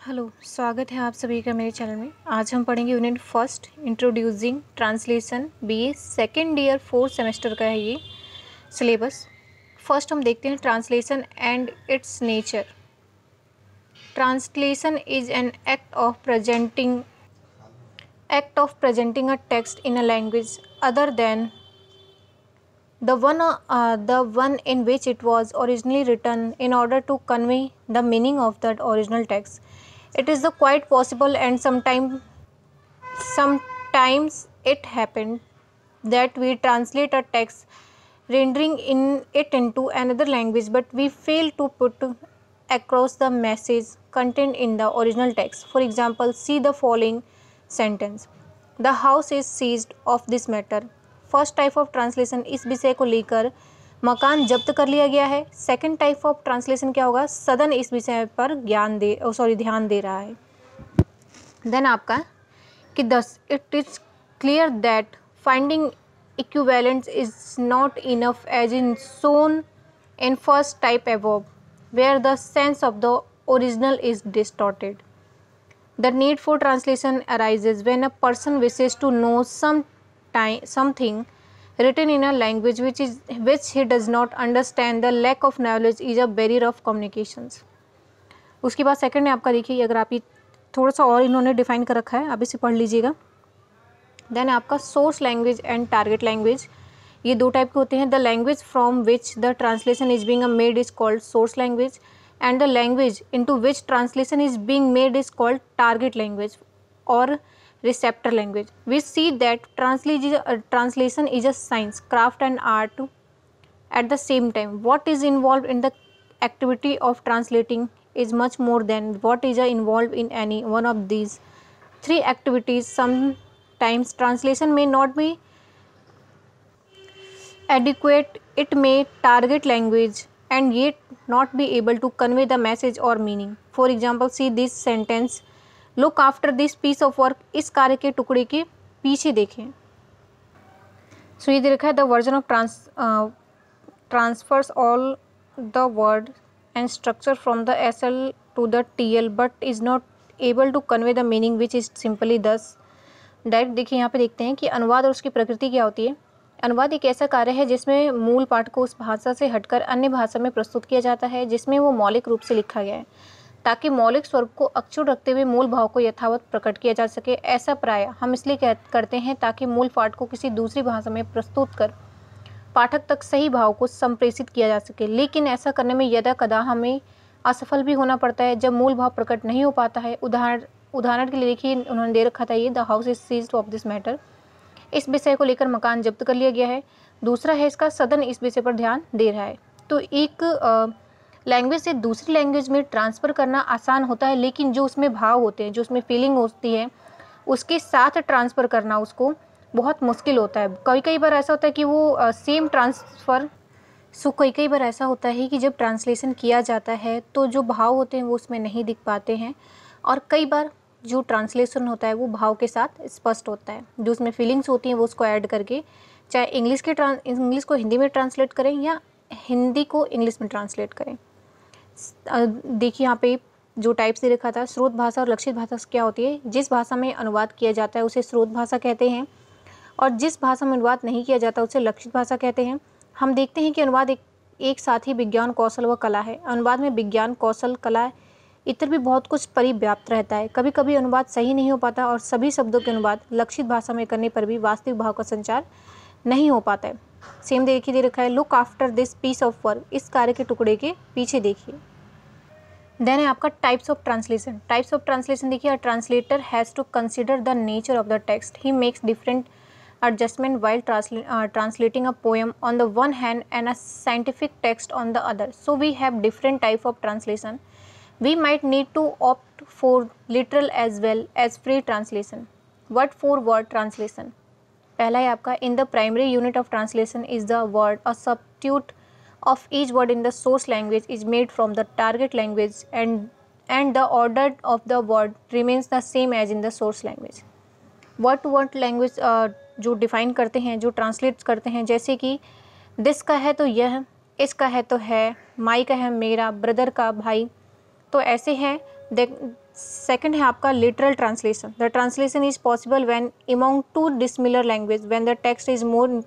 Hello, स्वागत है आप सभी का मेरे चैनल में। आज हम पढ़ेंगे unit first introducing translation BA second year fourth semester का है ये सिलेबस। फर्स्ट हम देखते हैं translation and it's nature. Translation is an act of presenting a text in a language other than the one in which it was originally written in order to convey the meaning of that original text. It is the quite possible and sometimes it happened that we translate a text rendering it into another language, but we fail to put across the message contained in the original text. For example, see the following sentence: the house is seized of this matter. First type of translation, इस विषय को लेकर मकान जब्त कर लिया गया है। सेकंड टाइप ऑफ ट्रांसलेशन क्या होगा? सदन इस विषय पर ध्यान दे रहा है। देन आपका कि thus it is clear that finding equivalence is not enough as in shown in first type above where the sense of the original is distorted. The need for translation arises when a person wishes to know something written in a language which he does not understand. The lack of knowledge is a barrier of communications. उसके बाद second में आपका देखिए, अगर आप ये थोड़ा सा और इन्होंने डिफाइन कर रखा है, आप इसे पढ़ लीजिएगा। देन आपका source language and target language, ये दो टाइप के होते हैं। The language from which the translation is being made is called source language and the language into which translation is being made is called target language और receptor language. We see that translation is a science, craft and art at the same time. What is involved in the activity of translating is much more than what is involved in any one of these three activities. Sometimes translation may not be adequate. It may target language and yet not be able to convey the message or meaning. For example, see this sentence: look after this piece of work. इस कार्य के टुकड़े के पीछे देखें. सो ये दे रखा है the version of transfers all the word and structure from the S L to the T L but is not able to convey the meaning which is simply thus direct. देखिए यहाँ पे देखते हैं कि अनुवाद और उसकी प्रकृति क्या होती है. अनुवाद एक ऐसा कार्य है जिसमें मूल पाठ को उस भाषा से हटकर अन्य भाषा में प्रस्तुत किया जाता है जिसमें वो मौलिक रूप से लिखा गया है, ताकि मौलिक स्वरूप को अक्षुण्ण रखते हुए मूल भाव को यथावत प्रकट किया जा सके. ऐसा प्राय हम इसलिए करते हैं ताकि मूल पाठ को किसी दूसरी भाषा में प्रस्तुत कर पाठक तक सही भाव को संप्रेषित किया जा सके. लेकिन ऐसा करने में यदा कदा हमें असफल भी होना पड़ता है जब मूल भाव प्रकट नहीं हो पाता है. उदाहरण के लिए देखिए, उन्होंने दे रखा था ये the house is seized of this matter. इस विषय को लेकर मकान जब्त कर लिया गया है. दूसरा है इसका सदन इस विषय पर ध्यान दे रहा है. तो एक लैंग्वेज से दूसरी लैंग्वेज में ट्रांसफ़र करना आसान होता है, लेकिन जो उसमें भाव होते हैं, जो उसमें फीलिंग होती है, उसके साथ ट्रांसफ़र करना उसको बहुत मुश्किल होता है. कई बार ऐसा होता है कि वो सेम ट्रांसफ़र कई बार ऐसा होता है कि जब ट्रांसलेशन किया जाता है तो जो भाव होते हैं वो उसमें नहीं दिख पाते हैं, और कई बार जो ट्रांसलेशन होता है वो भाव के साथ स्पष्ट होता है. जो उसमें फीलिंग्स होती हैं वो उसको ऐड करके, चाहे इंग्लिश को हिंदी में ट्रांसलेट करें या हिंदी को इंग्लिश में ट्रांसलेट करें. देखिए यहाँ पे जो टाइप से लिखा था, स्रोत भाषा और लक्षित भाषा क्या होती है. जिस भाषा में अनुवाद किया जाता है उसे स्रोत भाषा कहते हैं, और जिस भाषा में अनुवाद नहीं किया जाता उसे लक्षित भाषा कहते हैं. हम देखते हैं कि अनुवाद एक साथ ही विज्ञान, कौशल व कला है. अनुवाद में विज्ञान, कौशल, कला इतर भी बहुत कुछ परिव्याप्त रहता है. कभी कभी अनुवाद सही नहीं हो पाता और सभी शब्दों के अनुवाद लक्षित भाषा में करने पर भी वास्तविक भाव का संचार नहीं हो पाता है. सेम देखिए दे रखा है look after this piece of work. इस कार्य के टुकड़े के पीछे देखिए. देन है आपका types of translation. Types of translation देखिए, a translator has to consider the nature of the text. He makes different adjustment while translating a poem on the one hand and a scientific text on the other. So we have different type of translation. We might need to opt for literal as well as free translation. Word for word translation. पहला है आपका in the primary unit of translation is the word. A substitute of each word in the source language is made from the target language and the order of the word remains the same as in the source language. Word to word language जो define करते हैं, जो translate करते हैं, जैसे कि this का है तो यह, इसका है तो है, माई का है मेरा, ब्रदर का भाई, तो ऐसे हैं सेकंड है आपका literal translation. The translation is possible when among to dissimilar language when the text is more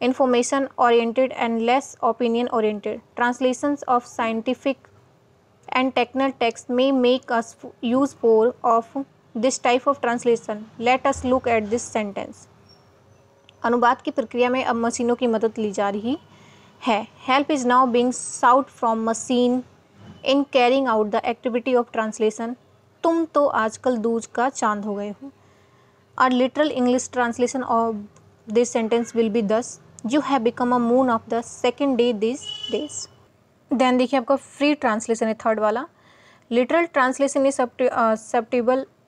information oriented and less opinion oriented. Translations of scientific and technical text may make us use more of this type of translation. Let us look at this sentence. अनुवाद की प्रक्रिया में अब मशीनों की मदद ली जा रही है. Help is now being sought from machine in carrying out the activity of translation. तुम तो आजकल दूज का चांद हो गए हो. A literal English translation of this sentence will be thus: You have become a moon of the second day these days. Then देखिए आपका फ्री ट्रांसलेशन है थर्ड वाला. Literal translation is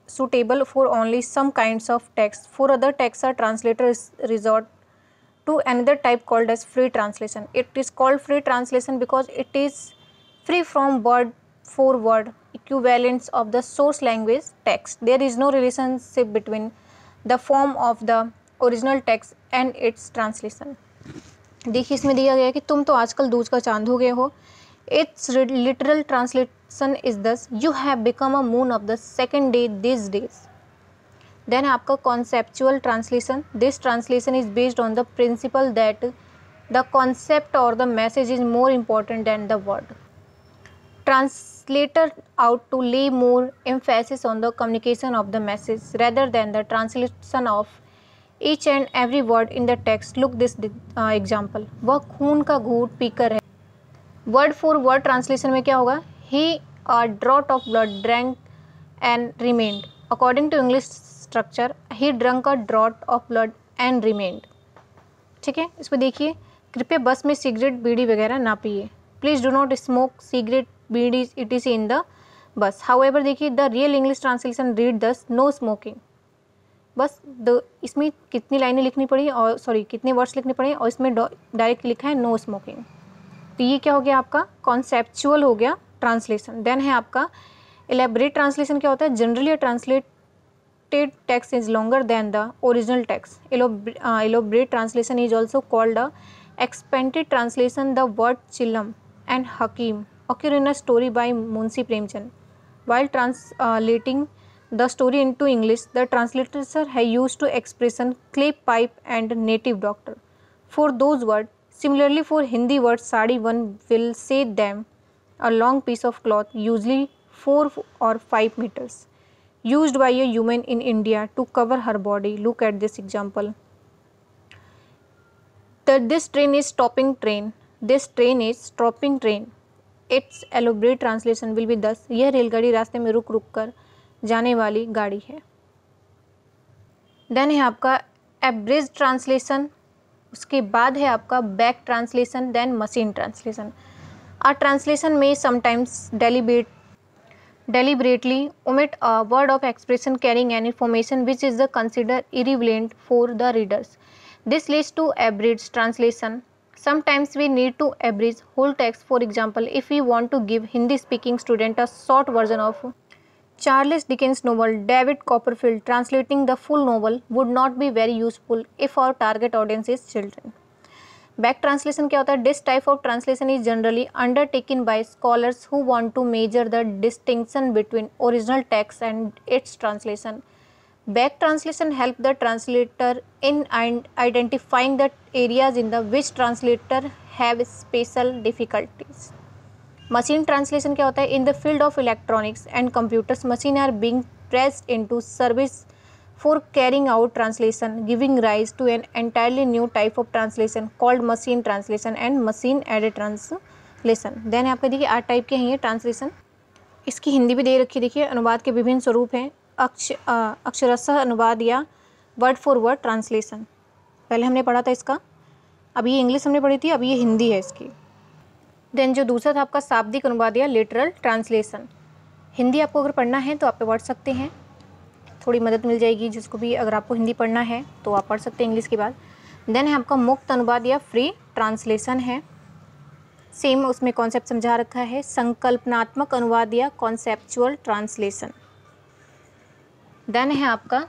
suitable for only some kinds of text. For other texts, a translator resort to another type called as free translation. It is called free translation because it is free from word for word equivalents of the source language text. There is no relationship between the form of the original text and it's translation. देखिए इसमें दिया गया है कि तुम तो आजकल दूज का चांद हो गए हो. Its literal translation is this: you have become a moon of the second day this days. Then आपका conceptual translation. This translation is based on the principle that the concept और the message is more important than the word. Translator out to lay more emphasis on the communication of the message rather than the translation of each and every word in the text. Look this example. वह खून का घूंट पीकर है. Word for word translation में क्या होगा? He a draught of blood drank and remained. According to English structure, he drank a draught of blood and remained. ठीक है, इसको देखिए. कृपया बस में सिगरेट बीड़ी वगैरह ना पिए. Please do not smoke cigarette bidi etc in the bus. However देखिए the real English translation read दस: नो स्मोकिंग. बस इसमें कितनी लाइनें लिखनी पड़ी और कितने वर्ड्स लिखने पड़े और इसमें डायरेक्ट लिखा है नो स्मोकिंग. तो ये क्या हो गया आपका कॉन्सेप्चुअल हो गया ट्रांसलेशन. देन है आपका एलेबरेट ट्रांसलेशन. क्या होता है? Generally translated text is longer than the original text. Elaborate translation is also called the expanded translation. The word chillum and hakim occur in a story by Munshi Premchand. While translating the story into English, the translators have used to expression clay pipe and native doctor for those words. Similarly, for Hindi words sari, one will say them a long piece of cloth, usually 4 or 5 meters, used by a woman in India to cover her body. Look at this example. This train is stopping train. This train is stopping train. It's elaborate translation will be दस: यह रेलगाड़ी रास्ते में रुक रुक कर जाने वाली गाड़ी है. देन है आपका एब्रिज ट्रांसलेशन. उसके बाद है आपका back translation. Then machine translation. आ ट्रांसलेशन में sometimes deliberately omit a word of expression carrying an information which is considered irrelevant for the readers. This leads to abridged translation. Sometimes we need to abridge whole text. For example, if we want to give Hindi speaking student a short version of Charles Dickens novel David Copperfield, translating the full novel would not be very useful if our target audience is children. Back translation क्या होता है? This type of translation is generally undertaken by scholars who want to measure the distinction between original text and its translation. Back translation help the translator in identifying the areas in the which translator have special difficulties. Machine translation क्या होता है? In the field of electronics and computers, machine are being pressed into service for carrying out translation, giving rise to an entirely new type of translation called machine translation and machine aided translation. Then आपका देखिए 8 type के हैं ये translation. इसकी हिंदी भी दे रखी है. देखिए अनुवाद के विभिन्न स्वरूप हैं. अक्षरशः अनुवाद या वर्ड फॉर वर्ड ट्रांसलेशन पहले हमने पढ़ा था इसका. अब ये इंग्लिश हमने पढ़ी थी, अब ये हिंदी है इसकी. देन जो दूसरा था आपका शाब्दिक अनुवाद या लिटरल ट्रांसलेशन. हिंदी आपको अगर पढ़ना है तो आप पढ़ सकते हैं, थोड़ी मदद मिल जाएगी. जिसको भी अगर आपको हिंदी पढ़ना है तो आप पढ़ सकते हैं इंग्लिश के बाद. देन है आपका मुक्त अनुवाद या फ्री ट्रांसलेशन है. सेम उसमें कॉन्सेप्ट समझा रखा है. संकल्पनात्मक अनुवाद या कॉन्सेप्चुअल ट्रांसलेशन. देन है आपका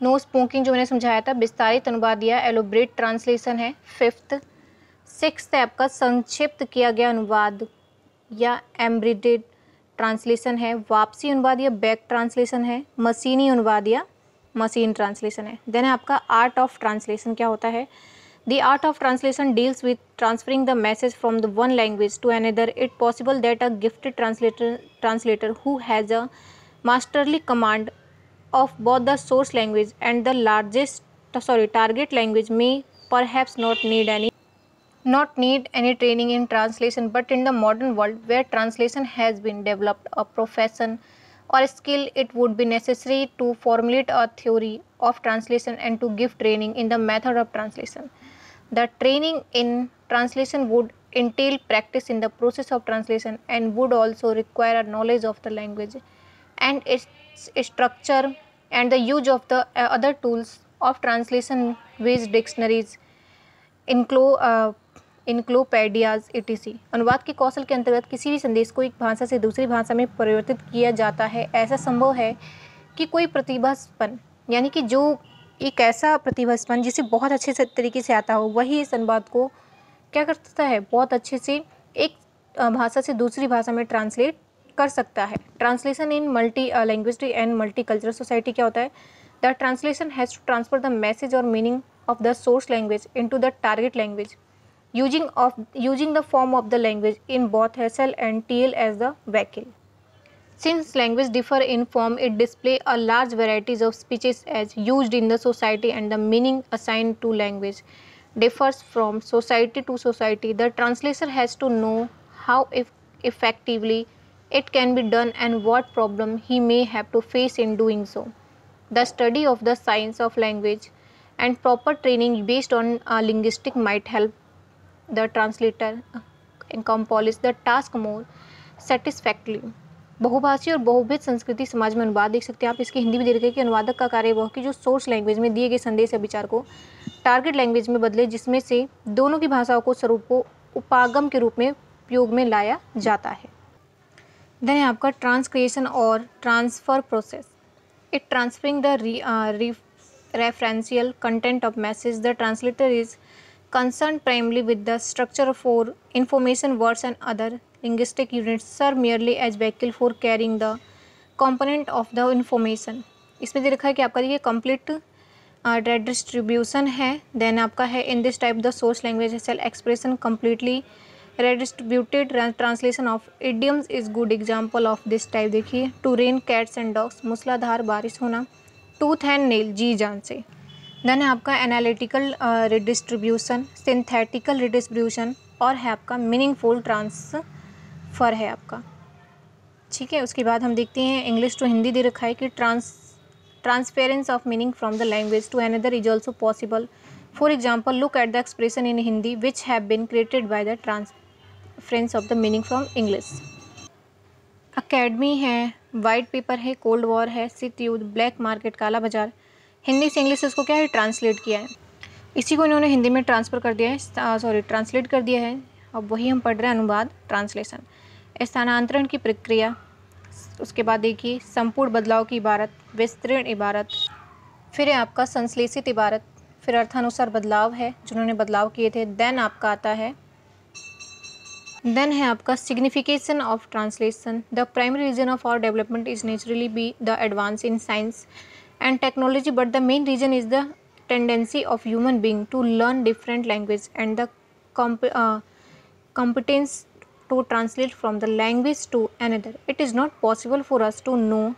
नो स्मोकिंग जो मैंने समझाया था. विस्तारित अनुवाद या एलोबरेट ट्रांसलेशन है. 5th. 6th है आपका संक्षिप्त किया गया अनुवाद या एम्ब्रिडेड ट्रांसलेशन है, वापसी अनुवाद या बैक ट्रांसलेशन है, मशीनी अनुवाद या मशीन ट्रांसलेशन है। देन आपका आर्ट ऑफ ट्रांसलेशन क्या होता है? The art of translation deals with transferring the message from the one language to another. It possible that a gifted translator who has a masterly command of both the source language and the target language may perhaps not need any training in translation, but in the modern world where translation has been developed a profession or skill, it would be necessary to formulate a theory of translation and to give training in the method of translation. The training in translation would entail practice in the process of translation and would also require a knowledge of the language and its structure and the use of the other tools of translation with dictionaries, इनक्लोपीडियाज etc. अनुवाद के कौशल के अंतर्गत किसी भी संदेश को एक भाषा से दूसरी भाषा में परिवर्तित किया जाता है। ऐसा संभव है कि कोई प्रतिभासंपन्न, यानी कि जो एक ऐसा प्रतिभासंपन्न जिसे बहुत अच्छे से तरीके से आता हो, वही इस अनुवाद को क्या कर सकता है, बहुत अच्छे से एक भाषा से दूसरी भाषा में ट्रांसलेट कर सकता है। Translation in multi language and multi cultural society क्या होता है? The translation has to transfer the message और meaning of the source language into the target language using the form of the language in both SL and TL as the vehicle. Since language differ in form, it display a large varieties of speeches as used in the society, and the meaning assigned to language differs from society to society. The translator has to know how effectively it can be done and what problem he may have to face in doing so. The study of the science of language and proper training based on linguistics might help the translator accomplish the task more satisfactorily. बहुभाषी और बहुविध संस्कृति समाज में अनुवाद देख सकते हैं आप। इसकी हिंदी भी दे रखी है कि अनुवादक का कार्य वह कि जो सोर्स लैंग्वेज में दिए गए संदेश या विचार को टारगेट लैंग्वेज में बदले, जिसमें से दोनों की भाषाओं को स्वरूप को उपागम के रूप में उपयोग में लाया जाता है। देन है आपका ट्रांसक्रिएशन और transfer process. It transferring the referential content of message. The translator is concerned primarily with the structure for information. Words and other linguistic units serve merely as vehicle for carrying the component of the information. इसमें दे रखा है कि आपका ये complete redistribution है। Then आपका है in this type the source language shall expression completely redistributed. Translation of idioms is good example of this type। देखिए to rain cats and dogs, मूसलाधार बारिश होना, tooth and nail जी जान से। देन है आपका एनालिटिकल रिडिस्ट्रीब्यूशन, सिंथेटिकल रिडिस्ट्रीब्यूशन और है आपका मीनिंगफुल ट्रांसफ़र है आपका। ठीक है, उसके बाद हम देखते हैं इंग्लिश टू हिंदी दे रखा है कि transference of meaning from the language to another is also possible. For example look at the expression in Hindi which have been created by the transference of the meaning from English. Academy है, white paper है, cold war है, सित युद्ध, black market, काला बाजार। हिंदी से English उसको क्या है, ट्रांसलेट किया है। इसी को इन्होंने हिंदी में ट्रांसफ़र कर दिया है, ट्रांसलेट कर दिया है। अब वही हम पढ़ रहे हैं अनुवाद, ट्रांसलेशन। स्थानांतरण की प्रक्रिया, उसके बाद देखिए संपूर्ण बदलाव की इबारत, विस्तृण इबारत, फिर है आपका संश्लेषित इबारत, फिर अर्थानुसार बदलाव है जिन्होंने बदलाव किए थे। देन आपका आता है, देन है आपका signification of translation. The primary reason of our development is naturally be the advance in science and technology, but the main reason is the tendency of human being to learn different language and the competence to translate from the language to another. It is not possible for us to know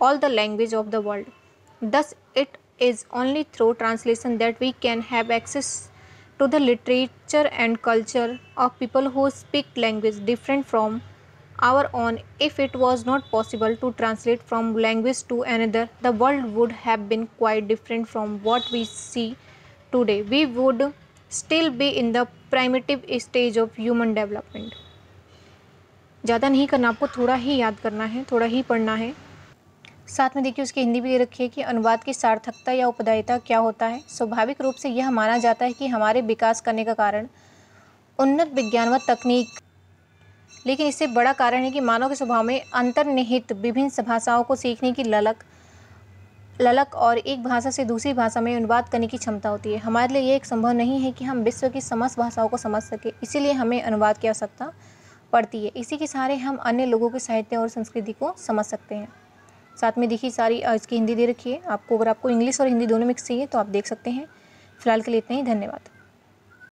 all the language of the world. Thus it is only through translation that we can have access to the literature and culture of people who speak language different from our own. If it was not possible to translate from language to another, the world would have been quite different from what we see today. We would still be in the primitive stage of human development. ज़्यादा नहीं करना, आपको थोड़ा ही याद करना है, थोड़ा ही पढ़ना है। साथ में देखिए उसकी हिंदी भी दे रखी है कि अनुवाद की सार्थकता या उपदायिता क्या होता है। स्वाभाविक रूप से यह माना जाता है कि हमारे विकास करने का कारण उन्नत विज्ञान व तकनीक, लेकिन इससे बड़ा कारण है कि मानव के स्वभाव में अंतर्निहित विभिन्न भाषाओं को सीखने की ललक और एक भाषा से दूसरी भाषा में अनुवाद करने की क्षमता होती है। हमारे लिए ये एक संभव नहीं है कि हम विश्व की समस्त भाषाओं को समझ सकें, इसीलिए हमें अनुवाद की आवश्यकता पड़ती है। इसी के सहारे हम अन्य लोगों के साहित्य और संस्कृति को समझ सकते हैं। साथ में देखिए सारी इसकी हिंदी दे रखी है आपको। अगर आपको इंग्लिश और हिंदी दोनों मिक्स चाहिए तो आप देख सकते हैं। फिलहाल के लिए इतना ही, धन्यवाद।